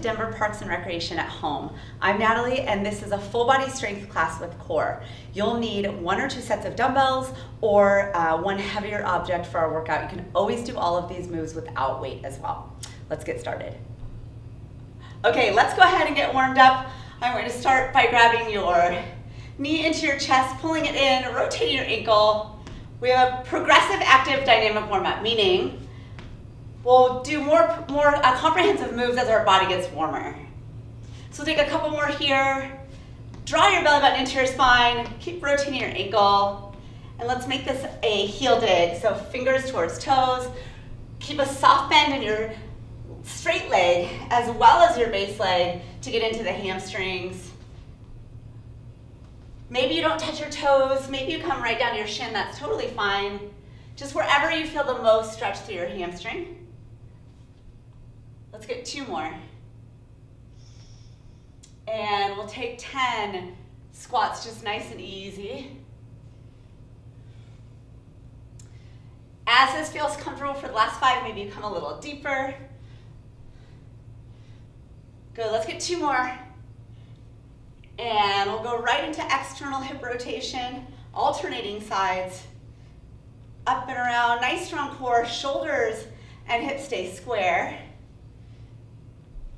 Denver Parks and Recreation at Home. I'm Natalie, and this is a full body strength class with core. You'll need 1 or 2 sets of dumbbells or one heavier object for our workout. You can always do all of these moves without weight as well. Let's get started. Okay, let's go ahead and get warmed up. I'm going to start by grabbing your knee into your chest, pulling it in, rotating your ankle. We have a progressive active dynamic warm-up, meaning we'll do more comprehensive moves as our body gets warmer. So take a couple more here. Draw your belly button into your spine. Keep rotating your ankle. And let's make this a heel dig. So fingers towards toes. Keep a soft bend in your straight leg as well as your base leg to get into the hamstrings. Maybe you don't touch your toes. Maybe you come right down to your shin. That's totally fine. Just wherever you feel the most stretch through your hamstring. Let's get 2 more. And we'll take 10 squats, just nice and easy. As this feels comfortable for the last 5, maybe you come a little deeper. Good, let's get 2 more. And we'll go right into external hip rotation, alternating sides. Up and around, nice strong core, shoulders and hips stay square.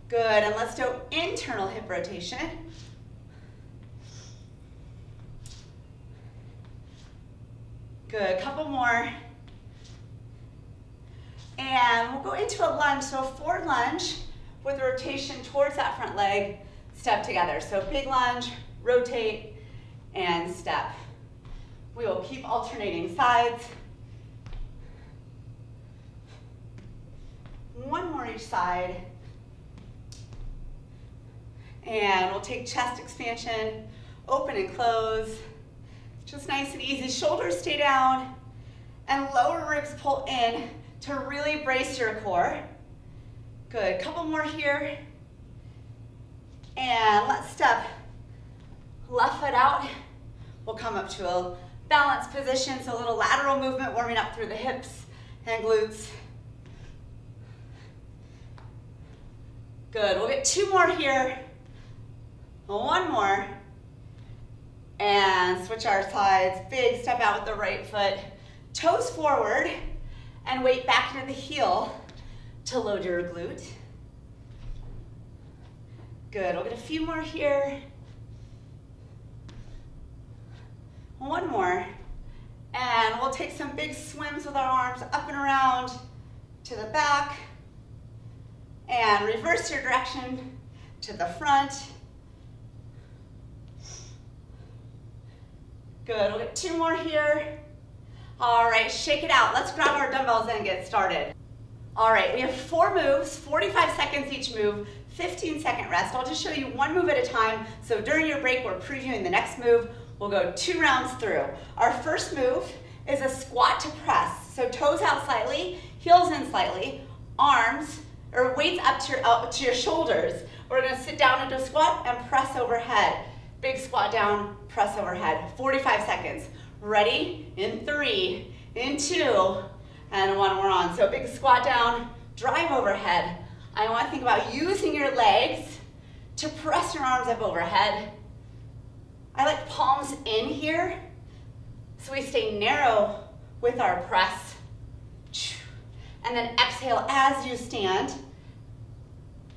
Good, and let's do internal hip rotation. Good, couple more. And we'll go into a lunge, so a forward lunge with rotation towards that front leg, step together. So big lunge, rotate, and step. We will keep alternating sides. 1 more each side. And we'll take chest expansion, open and close. Just nice and easy. Shoulders stay down and lower ribs pull in to really brace your core. Good, couple more here. And let's step left foot out. We'll come up to a balanced position, so a little lateral movement warming up through the hips and glutes. Good, we'll get 2 more here. 1 more, and switch our sides. Big step out with the right foot, toes forward, and weight back into the heel to load your glute. Good, we'll get a few more here. 1 more, and we'll take some big swims with our arms up and around to the back, and reverse your direction to the front. Good, we'll get 2 more here. All right, shake it out. Let's grab our dumbbells and get started. All right, we have 4 moves, 45 seconds each move, 15-second rest. I'll just show you 1 move at a time. So during your break, we're previewing the next move. We'll go 2 rounds through. Our first move is a squat to press. So toes out slightly, heels in slightly, arms, or weights up to your shoulders. We're gonna sit down into a squat and press overhead. Big squat down, press overhead. 45 seconds. Ready? In 3, in 2, and 1, we're on. So big squat down, drive overhead. I want to think about using your legs to press your arms up overhead. I like palms in here, so we stay narrow with our press. And then exhale as you stand.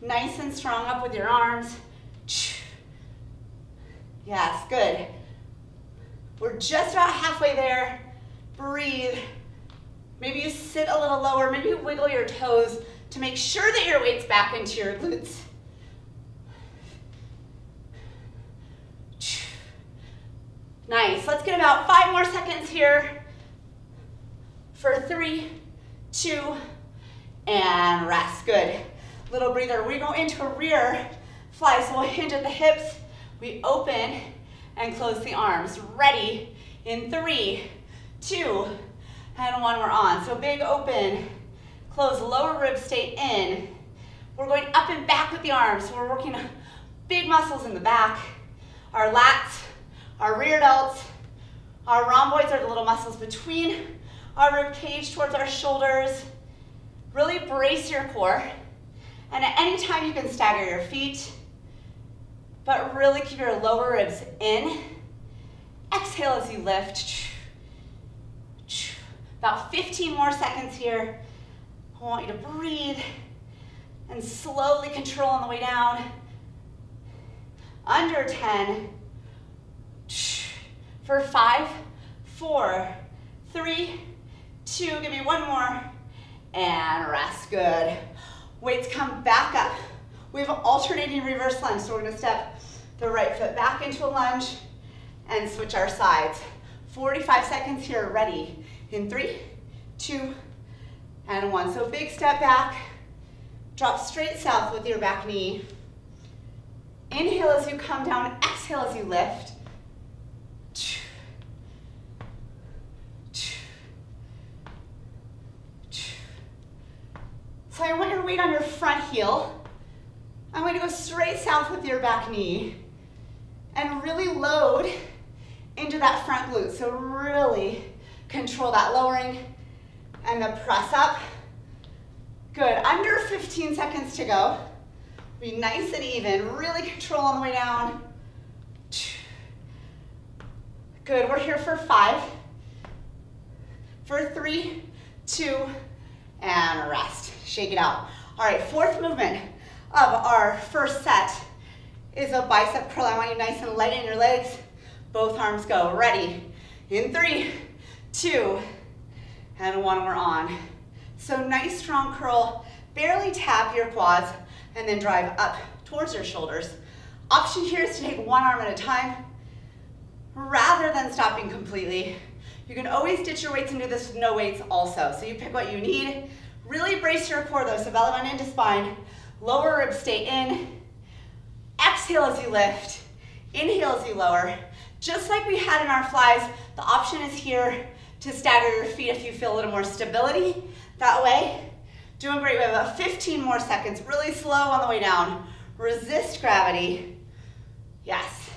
Nice and strong up with your arms. Yes, good. We're just about halfway there. Breathe. Maybe you sit a little lower. Maybe you wiggle your toes to make sure that your weight's back into your glutes. Nice. Let's get about 5 more seconds here for 3, 2, and rest. Good. Little breather. We go into a rear fly, so we'll hinge at the hips. We open and close the arms. Ready? In 3, 2, and 1, we're on. So big open, close, lower ribs stay in. We're going up and back with the arms. So we're working big muscles in the back. Our lats, our rear delts, our rhomboids are the little muscles between our rib cage towards our shoulders. Really brace your core And at any time you can stagger your feet, but really keep your lower ribs in. Exhale as you lift. About 15 more seconds here. I want you to breathe and slowly control on the way down. Under 10. For 5, 4, 3, 2, give me one more, and rest, good. Weights come back up. We have an alternating reverse lunge, so we're gonna step the right foot back into a lunge and switch our sides. 45 seconds here, ready. In 3, 2, and 1. So big step back, drop straight south with your back knee. Inhale as you come down, exhale as you lift. So I want your weight on your front heel. I'm going to go straight south with your back knee and really load into that front glute. So really control that lowering and the press up. Good, under 15 seconds to go. Be nice and even, really control on the way down. Good, we're here for 5, for 3, 2, and rest. Shake it out. All right, fourth movement of our first set is a bicep curl. I want you nice and light in your legs. Both arms go. Ready? In 3, 2, and 1, we're on. So nice strong curl. Barely tap your quads and then drive up towards your shoulders. Option here is to take one arm at a time rather than stopping completely. You can always ditch your weights and do this with no weights also. So you pick what you need. Really brace your core though, so belly button into spine. Lower ribs stay in. Exhale as you lift. Inhale as you lower. Just like we had in our flies, the option is here to stagger your feet if you feel a little more stability that way. Doing great, we have about 15 more seconds. Really slow on the way down. Resist gravity. Yes.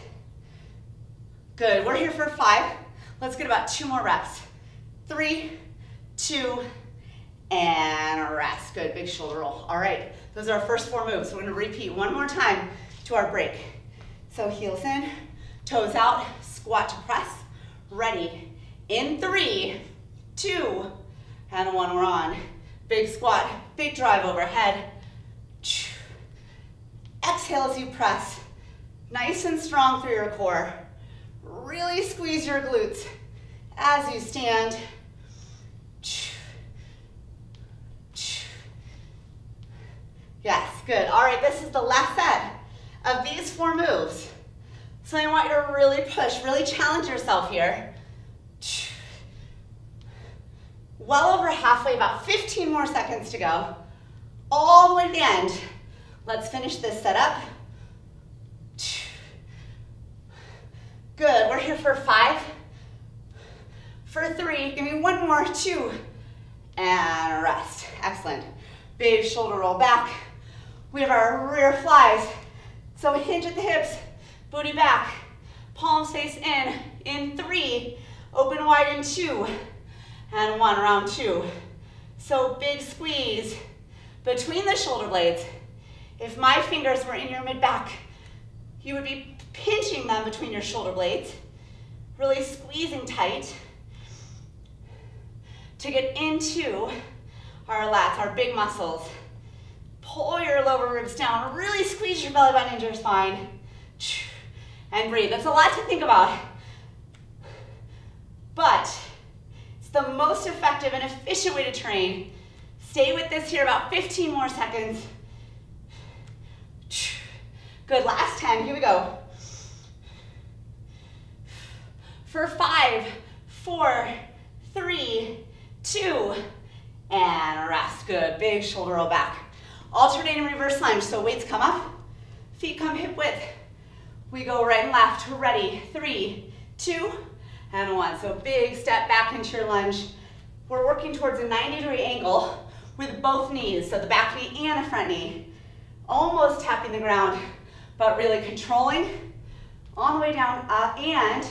Good, we're here for 5. Let's get about 2 more reps. 3, 2, and rest. Good, big shoulder roll. All right, those are our first 4 moves. So we're gonna repeat one more time to our break. So heels in, toes out, squat to press. Ready, in 3, 2, and 1, we're on. Big squat, big drive overhead. Exhale as you press. Nice and strong through your core. Really squeeze your glutes as you stand. Yes, good. All right, this is the last set of these 4 moves. So I want you to really push, really challenge yourself here. Well over halfway, about 15 more seconds to go. All the way to the end. Let's finish this set up. Good, we're here for 5, for 3, give me one more, 2, and rest. Excellent. Big shoulder roll back. We have our rear flies. So hinge at the hips, booty back, palms face in 3, open wide in 2, and 1, round 2. So big squeeze between the shoulder blades. If my fingers were in your mid-back, you would be pinching them between your shoulder blades, really squeezing tight to get into our lats, our big muscles. Pull your lower ribs down, really squeeze your belly button into your spine, and breathe. That's a lot to think about, but it's the most effective and efficient way to train. Stay with this here, about 15 more seconds. Good, last 10, here we go. For 5, 4, 3, 2, and rest. Good, big shoulder roll back. Alternating reverse lunge, so weights come up, feet come hip width. We go right and left, ready, 3, 2, and 1. So big step back into your lunge. We're working towards a 90-degree angle with both knees, so the back knee and the front knee. Almost tapping the ground, but really controlling on the way down and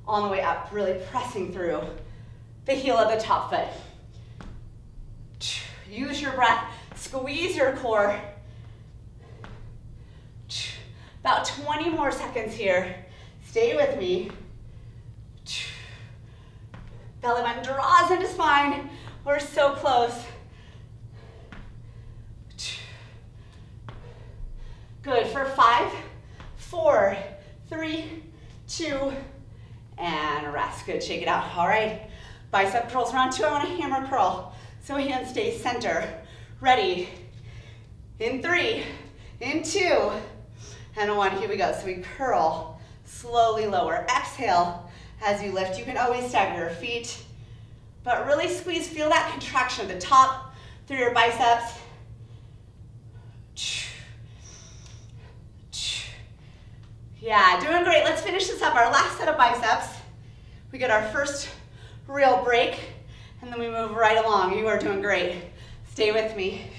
on the way up, really pressing through the heel of the top foot. Use your breath, squeeze your core, About 20 more seconds here. Stay with me. Belly button draws into spine. We're so close. Good, for 5, 4, 3, 2, and rest. Good, shake it out. All right, bicep curls round 2. I want a hammer curl, so hands stay center. Ready, in 3, in 2, and 1, here we go. So we curl, slowly lower. Exhale as you lift. You can always stagger your feet, but really squeeze, feel that contraction at the top through your biceps. Yeah, doing great. Let's finish this up. Our last set of biceps. We get our first real break, and then we move right along. You are doing great. Stay with me.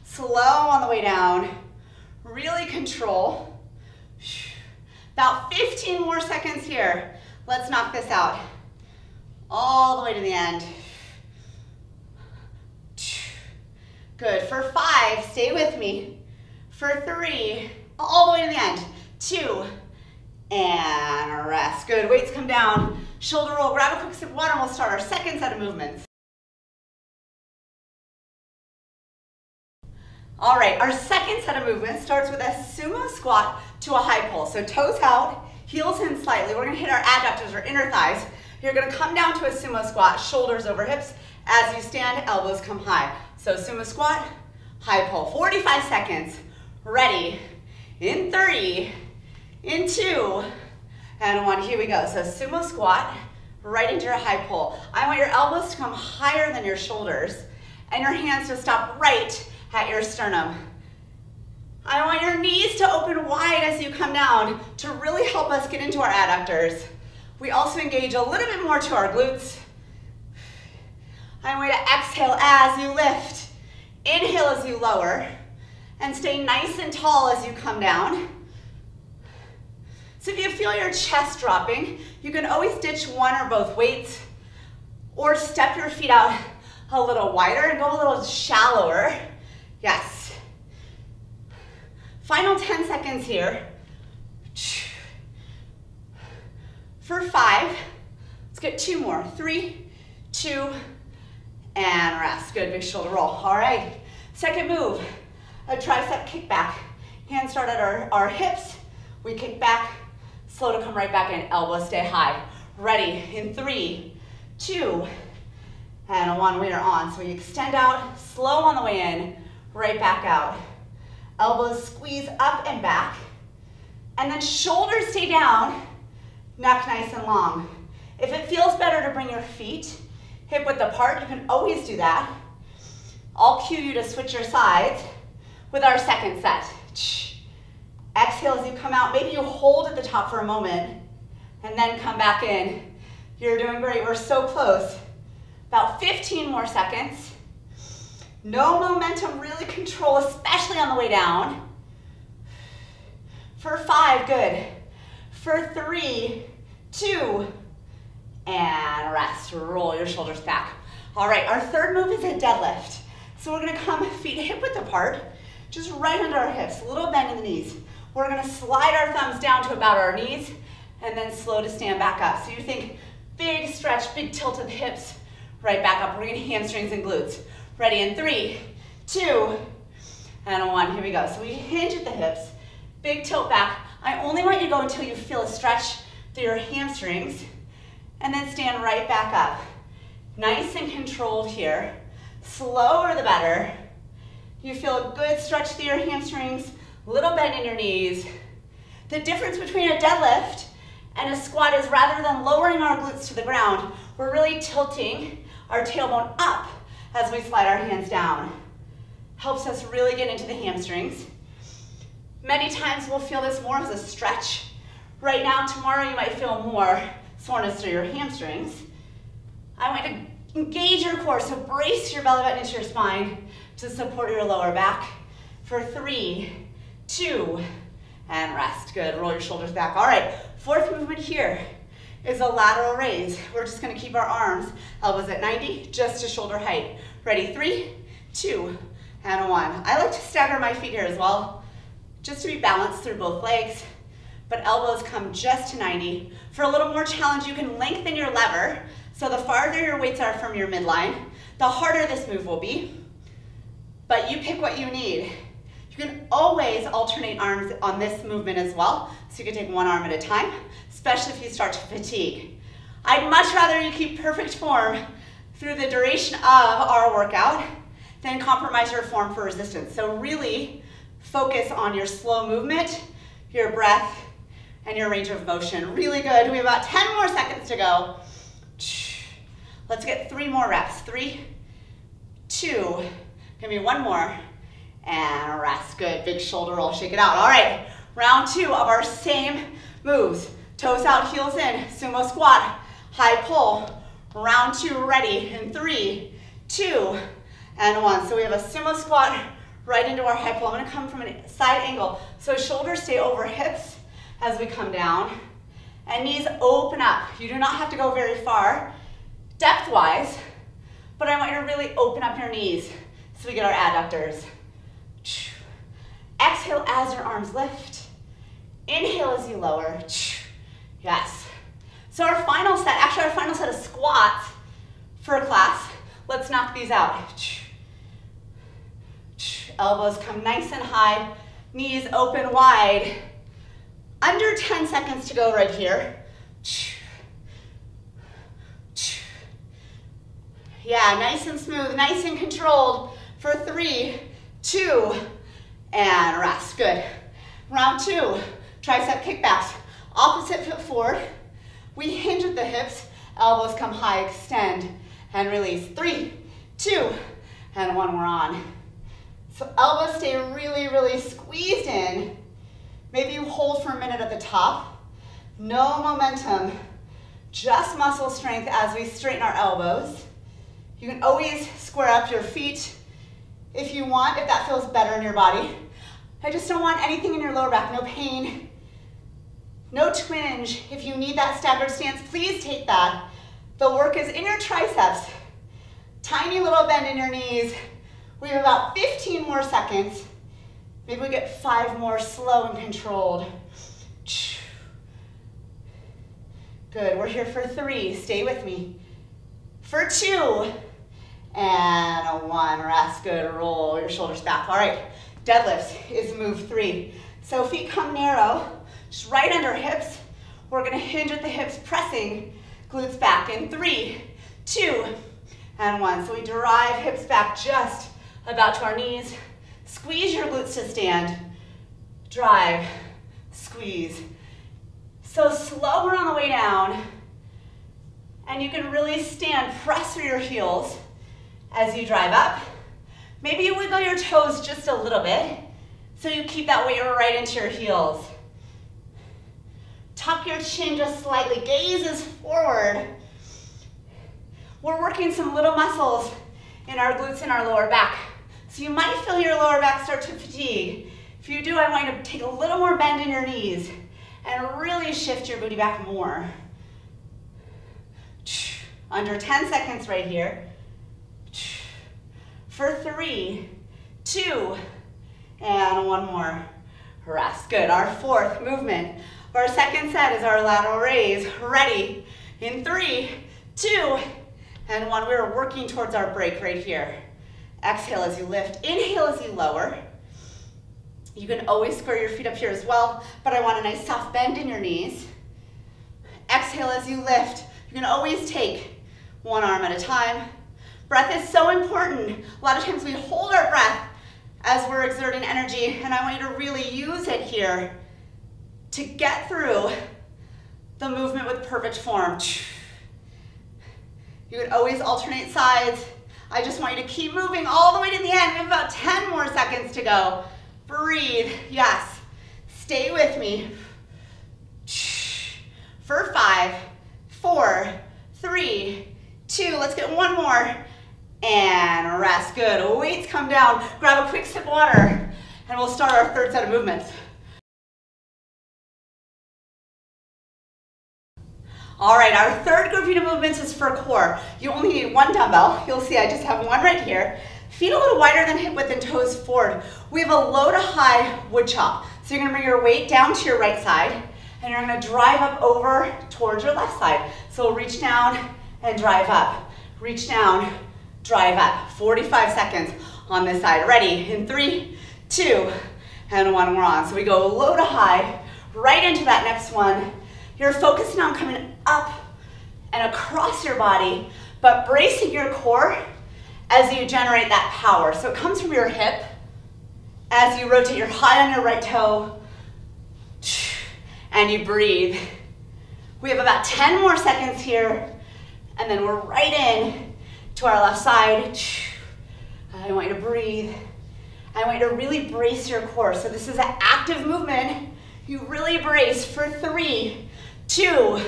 Slow on the way down. Really control. About 15 more seconds here. Let's knock this out. All the way to the end. Good. For 5, stay with me. For 3, all the way to the end. 2, and rest. Good, weights come down. Shoulder roll, grab a quick sip of water, and we'll start our second set of movements. All right, our second set of movements starts with a sumo squat to a high pull. So toes out, heels in slightly. We're gonna hit our adductors or inner thighs. You're gonna come down to a sumo squat, shoulders over hips. As you stand, elbows come high. So sumo squat, high pull. 45 seconds. Ready. In 3, in 2, and 1. Here we go. So sumo squat, right into your high pull. I want your elbows to come higher than your shoulders, and your hands to stop right at your sternum. I want your knees to open wide as you come down to really help us get into our adductors. We also engage a little bit more to our glutes. I want you to exhale as you lift. Inhale as you lower. And stay nice and tall as you come down. So if you feel your chest dropping, you can always ditch one or both weights, or step your feet out a little wider and go a little shallower. Yes. Final 10 seconds here. For 5, let's get 2 more. 3, 2, and rest. Good, big shoulder roll. All right, second move. A tricep kickback. Hands start at our hips. We kick back, slow to come right back in. Elbows stay high. Ready, in 3, 2, and 1. We are on. So we extend out, slow on the way in, right back out. Elbows squeeze up and back. And then shoulders stay down, neck nice and long. If it feels better to bring your feet hip width apart, you can always do that. I'll cue you to switch your sides with our second set. Exhale as you come out. Maybe you hold at the top for a moment and then come back in. You're doing great. We're so close. About 15 more seconds. No momentum, really control, especially on the way down. For 5, good. For 3, 2, and rest. Roll your shoulders back. All right, our third move is a deadlift. So we're gonna come feet hip width apart, just right under our hips, a little bend in the knees. We're gonna slide our thumbs down to about our knees and then slow to stand back up. So you think big stretch, big tilt of the hips, right back up. We're gonna hamstrings and glutes. Ready in 3, 2, and 1. Here we go. So we hinge at the hips, big tilt back. I only want you to go until you feel a stretch through your hamstrings, and then stand right back up. Nice and controlled here. Slower the better. You feel a good stretch through your hamstrings, little bend in your knees. The difference between a deadlift and a squat is rather than lowering our glutes to the ground, we're really tilting our tailbone up as we slide our hands down. Helps us really get into the hamstrings. Many times we'll feel this more as a stretch. Right now, tomorrow you might feel more soreness through your hamstrings. I want you to engage your core, so brace your belly button into your spine to support your lower back. For 3, 2, and rest. Good, roll your shoulders back. All right, fourth movement here is a lateral raise. We're just gonna keep our arms, elbows at 90, just to shoulder height. Ready, 3, 2, and 1. I like to stagger my feet here as well. just to be balanced through both legs, but elbows come just to 90. For a little more challenge, you can lengthen your lever, so the farther your weights are from your midline, the harder this move will be, but you pick what you need. You can always alternate arms on this movement as well, so you can take one arm at a time, especially if you start to fatigue. I'd much rather you keep perfect form through the duration of our workout than compromise your form for resistance. So really focus on your slow movement, your breath, and your range of motion. Really good. We have about 10 more seconds to go. Let's get 3 more reps. 3, 2, give me 1 more, and rest. Good, big shoulder roll, shake it out. All right, round 2 of our same moves. Toes out, heels in, sumo squat, high pull. Round 2, ready, in 3, 2, and 1. So we have a sumo squat right into our high pull. I'm gonna come from a side angle. So shoulders stay over hips as we come down, and knees open up. You do not have to go very far depth-wise, but I want you to really open up your knees so we get our adductors. Exhale as your arms lift. Inhale as you lower. Yes. So our final set of squats for class. Let's knock these out. Elbows come nice and high, knees open wide. Under 10 seconds to go right here. Yeah, nice and smooth, nice and controlled for 3, 2, and rest. Good. Round 2, tricep kickbacks. Opposite foot forward. We hinge at the hips, elbows come high, extend, and release. 3, 2, and 1, we're on. So elbows stay really, really squeezed in. Maybe you hold for a minute at the top. No momentum, just muscle strength as we straighten our elbows. You can always square up your feet if you want, if that feels better in your body. I just don't want anything in your lower back, no pain, no twinge. If you need that staggered stance, please take that. The work is in your triceps. Tiny little bend in your knees. We have about 15 more seconds. Maybe we get 5 more slow and controlled. Good, we're here for 3, stay with me. For 2, and a 1, rest, good, roll your shoulders back. All right, deadlifts is move 3. So feet come narrow, just right under hips. We're gonna hinge at the hips, pressing glutes back in 3, 2, and 1. So we drive hips back just about to our knees. Squeeze your glutes to stand. Drive, squeeze. So slower on the way down. And you can really stand, press through your heels as you drive up. Maybe you wiggle your toes just a little bit so you keep that weight right into your heels. Tuck your chin just slightly, gazes forward. We're working some little muscles in our glutes and our lower back. So you might feel your lower back start to fatigue. If you do, I want you to take a little more bend in your knees and really shift your booty back more. Under 10 seconds right here. For 3, 2, and 1 more. Rest. Good. Our 4th movement. Our second set is our lateral raise. Ready? In 3, 2, and 1. We're working towards our break right here. Exhale as you lift. Inhale as you lower. You can always square your feet up here as well, but I want a nice soft bend in your knees. Exhale as you lift. You can always take 1 arm at a time. Breath is so important. A lot of times we hold our breath as we're exerting energy, and I want you to really use it here to get through the movement with perfect form. You would always alternate sides. I just want you to keep moving all the way to the end. We have about 10 more seconds to go. Breathe, yes. Stay with me. For 5, 4, 3, 2, let's get 1 more. And rest, good. Weights come down. Grab a quick sip of water, and we'll start our 3rd set of movements. All right, our 3rd grouping of movements is for core. You only need 1 dumbbell. You'll see I just have 1 right here. Feet a little wider than hip width and toes forward. We have a low to high wood chop. So you're gonna bring your weight down to your right side, and you're gonna drive up over towards your left side. So we'll reach down and drive up. Reach down, drive up. 45 seconds on this side. Ready? In 3, 2, and 1, we're on. So we go low to high, right into that next one. You're focusing on coming up and across your body, but bracing your core as you generate that power. So it comes from your hip as you rotate your high on your right toe, and you breathe. We have about 10 more seconds here, and then we're right in to our left side. I want you to breathe. I want you to really brace your core. So this is an active movement. You really brace for 3, 2,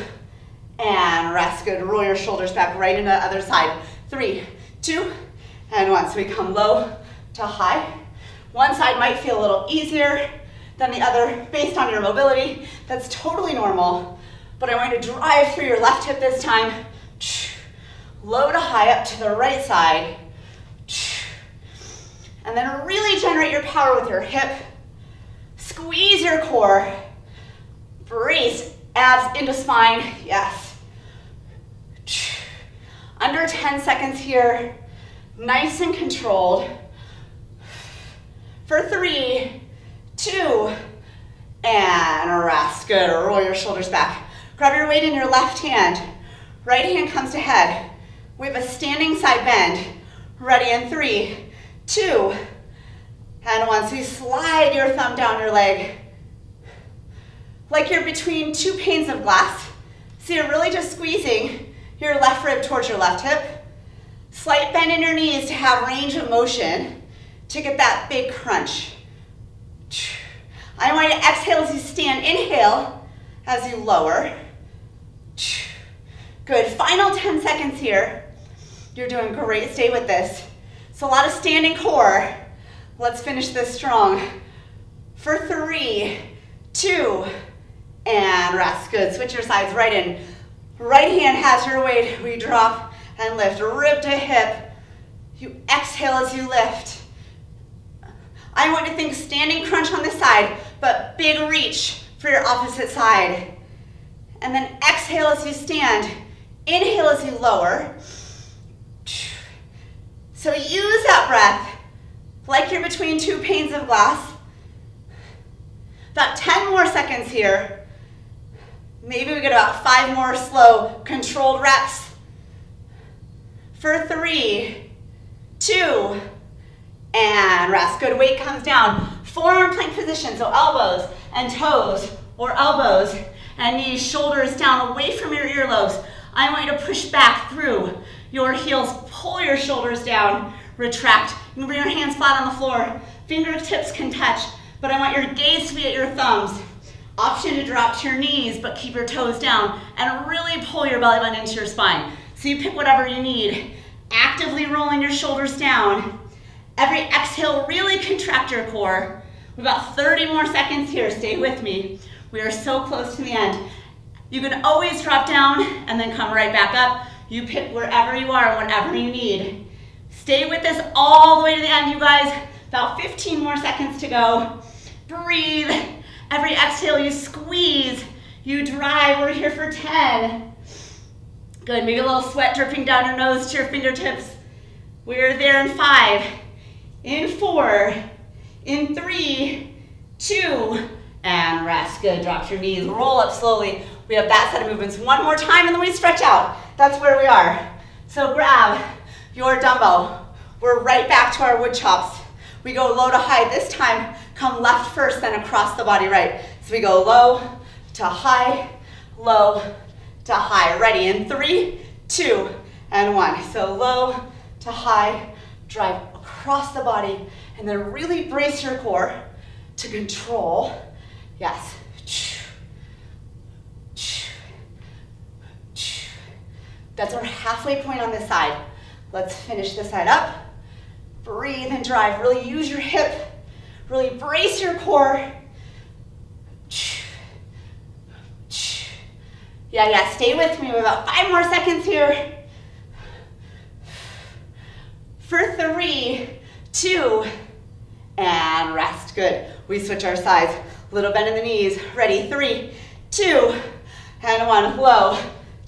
and rest. Good. Roll your shoulders back right into the other side. 3, 2, and 1. So we come low to high. One side might feel a little easier than the other based on your mobility. That's totally normal. But I want you to drive through your left hip this time. Low to high up to the right side. And then really generate your power with your hip. Squeeze your core. Brace abs into spine. Yes. Under 10 seconds here. Nice and controlled. For 3, 2, and rest. Good. Roll your shoulders back. Grab your weight in your left hand. Right hand comes to head. We have a standing side bend. Ready in 3, 2, and 1. So you slide your thumb down your leg like you're between 2 panes of glass. So you're really just squeezing your left rib towards your left hip. Slight bend in your knees to have range of motion to get that big crunch. I want you to exhale as you stand. Inhale as you lower. Good. Final 10 seconds here. You're doing great. Stay with this. So a lot of standing core. Let's finish this strong. For 3, 2, and rest. Good. Switch your sides right in. Right hand has your weight. We drop and lift. Rib to hip. You exhale as you lift. I want you to think standing crunch on this side, but big reach for your opposite side. And then exhale as you stand. Inhale as you lower. So use that breath like you're between 2 panes of glass. About 10 more seconds here. Maybe we get about 5 more slow, controlled reps. For 3, 2, and rest. Good. Weight comes down. Forearm plank position, so elbows and toes, or elbows and knees, shoulders down away from your earlobes. I want you to push back through your heels. Pull your shoulders down. Retract. You can bring your hands flat on the floor. Fingertips can touch, but I want your gaze to be at your thumbs. Option to drop to your knees, but keep your toes down and really pull your belly button into your spine. So you pick whatever you need. Actively rolling your shoulders down. Every exhale, really contract your core. We've got 30 more seconds here. Stay with me. We are so close to the end. You can always drop down and then come right back up. You pick wherever you are, whatever you need. Stay with this all the way to the end, you guys. About 15 more seconds to go. Breathe. Every exhale, you squeeze. You drive. We're here for 10. Good. Maybe a little sweat dripping down your nose to your fingertips. We're there in 5. In 4, in 3, 2, and rest. Good. Drop to your knees. Roll up slowly. We have that set of movements. One more time, and then we stretch out. That's where we are. So grab your dumbbell. We're right back to our wood chops. We go low to high. This time, come left first, then across the body right. So we go low to high, low to high. Ready? In 3, 2, and 1. So low to high, drive across the body, and then really brace your core to control. Yes. That's our halfway point on this side. Let's finish this side up. Breathe and drive. Really use your hip. Really brace your core. Yeah, stay with me. We have about 5 more seconds here. For 3, 2, and rest. Good. We switch our sides. Little bend in the knees. Ready, 3, 2, and 1. Low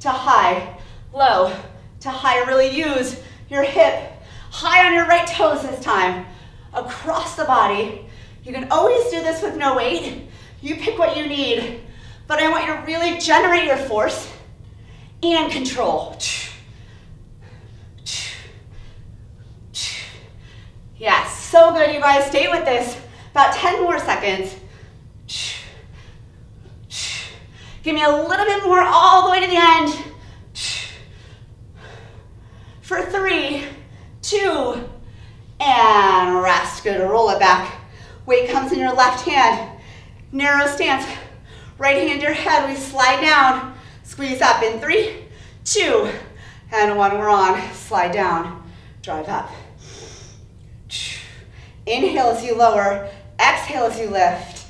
to high, low to high. Really use your hip high on your right toes this time. Across the body. You can always do this with no weight. You pick what you need, but I want you to really generate your force and control. Yes, so good, you guys. Stay with this. About 10 more seconds. Give me a little bit more all the way to the end. For 3, 2, and rest. Good, roll it back. Weight comes in your left hand. Narrow stance. Right hand to your head. We slide down. Squeeze up in 3, 2, and 1. We're on. Slide down. Drive up. Inhale as you lower. Exhale as you lift.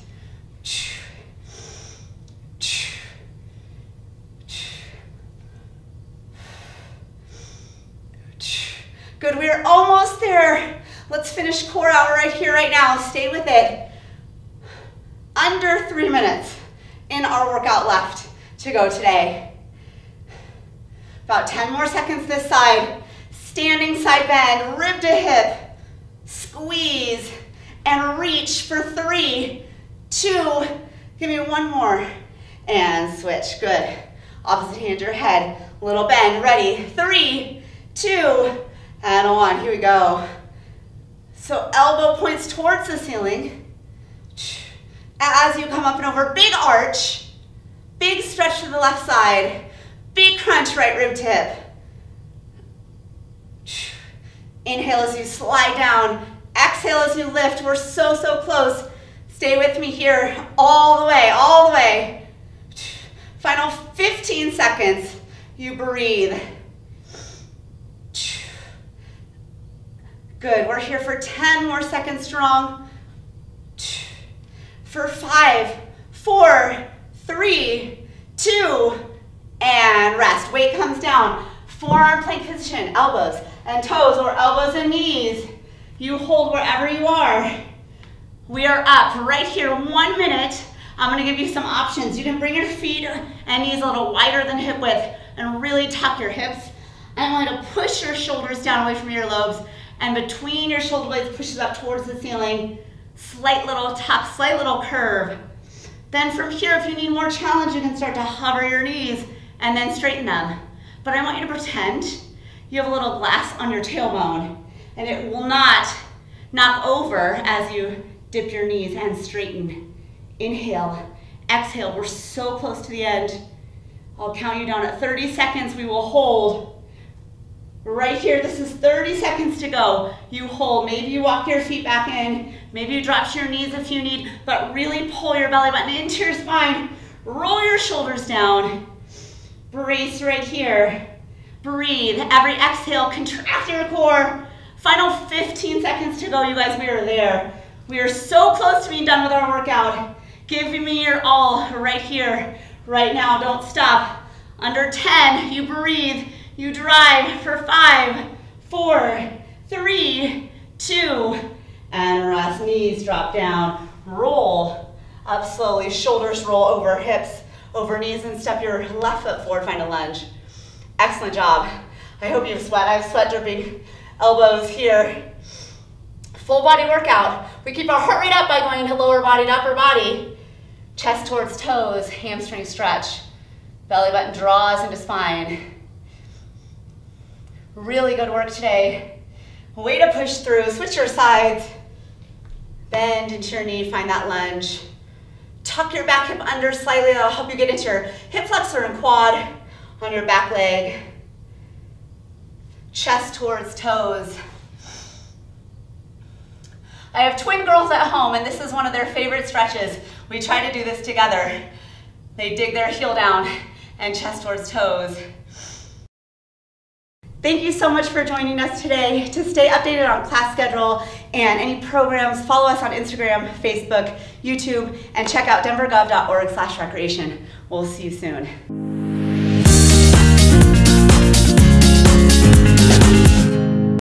Good, we are almost there. Let's finish core out right here, right now. Stay with it. Under 3 minutes in our workout left to go today. About 10 more seconds this side. Standing side bend, rib to hip. Squeeze and reach for 3, 2. Give me one more. And switch, good. Opposite hand to your head. Little bend, ready. 3, 2, and 1. Here we go. So elbow points towards the ceiling. As you come up and over, big arch. Big stretch to the left side. Big crunch, right rib tip. Inhale as you slide down. Exhale as you lift. We're so, so close. Stay with me here all the way, all the way. Final 15 seconds. You breathe. Good, we're here for 10 more seconds strong. For 5, 4, 3, 2, and rest. Weight comes down. Forearm plank position, elbows and toes, or elbows and knees. You hold wherever you are. We are up right here, 1 minute. I'm gonna give you some options. You can bring your feet and knees a little wider than hip width and really tuck your hips. I want you to push your shoulders down away from your lobes, and between your shoulder blades pushes up towards the ceiling. Slight little tuck, slight little curve. Then from here, if you need more challenge, you can start to hover your knees and then straighten them. But I want you to pretend you have a little glass on your tailbone, and it will not knock over as you dip your knees and straighten. Inhale, exhale. We're so close to the end. I'll count you down at 30 seconds. We will hold. Right here, this is 30 seconds to go. You hold, maybe you walk your feet back in, maybe you drop to your knees if you need, but really pull your belly button into your spine. Roll your shoulders down. Brace right here. Breathe. Every exhale, contract your core. Final 15 seconds to go, you guys. We are there. We are so close to being done with our workout. Give me your all right here, right now. Don't stop. Under 10, you breathe. You drive for 5, 4, 3, 2, and rest. Knees drop down. Roll up slowly. Shoulders roll over, hips over knees, and step your left foot forward. Find a lunge. Excellent job. I hope you've sweat. I have sweat dripping. Elbows here. Full body workout. We keep our heart rate up by going to lower body to upper body. Chest towards toes, hamstring stretch. Belly button draws into spine. Really good work today. Way to push through. Switch your sides. Bend into your knee. Find that lunge. Tuck your back hip under slightly. That'll help you get into your hip flexor and quad on your back leg. Chest towards toes. I have twin girls at home, and this is one of their favorite stretches. We try to do this together. They dig their heel down and chest towards toes. Thank you so much for joining us today. To stay updated on class schedule and any programs, follow us on Instagram, Facebook, YouTube, and check out denvergov.org/recreation. We'll see you soon.